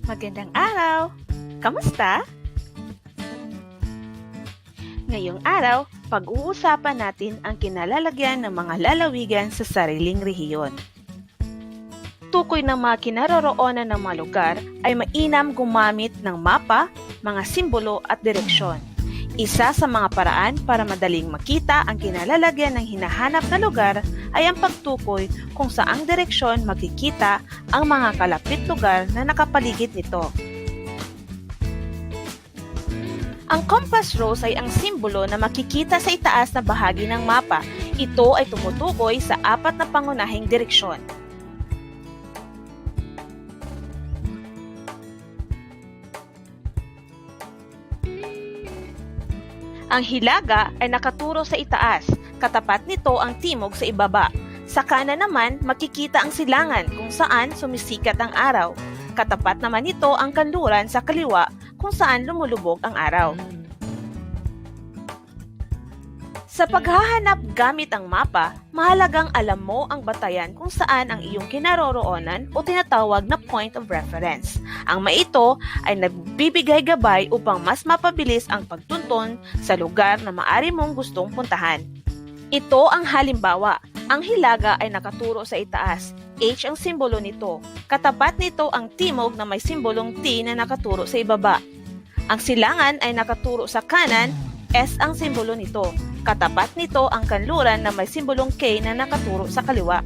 Magandang araw! Kamusta? Ngayong araw, pag-uusapan natin ang kinalalagyan ng mga lalawigan sa sariling rehiyon. Tukoy ng mga kinaroroonan ng mga lugar ay mainam gumamit ng mapa, mga simbolo at direksyon. Isa sa mga paraan para madaling makita ang kinalalagyan ng hinahanap na lugar ay ang pagtukoy kung saang direksyon makikita ang mga kalapit lugar na nakapaligid nito. Ang compass rose ay ang simbolo na makikita sa itaas na bahagi ng mapa. Ito ay tumutukoy sa apat na pangunahing direksyon. Ang hilaga ay nakaturo sa itaas, katapat nito ang timog sa ibaba. Sa kanan naman, makikita ang silangan kung saan sumisikat ang araw. Katapat naman nito ang kanluran sa kaliwa kung saan lumulubog ang araw. Sa paghahanap gamit ang mapa, mahalagang alam mo ang batayan kung saan ang iyong kinaroroonan o tinatawag na point of reference. Ang maito ay nagbibigay gabay upang mas mapabilis ang pagtunton sa lugar na maaari mong gustong puntahan. Ito ang halimbawa. Ang hilaga ay nakaturo sa itaas. H ang simbolo nito. Katapat nito ang timog na may simbolong T na nakaturo sa ibaba. Ang silangan ay nakaturo sa kanan. S ang simbolo nito. Katapat nito ang kanluran na may simbolong K na nakaturo sa kaliwa.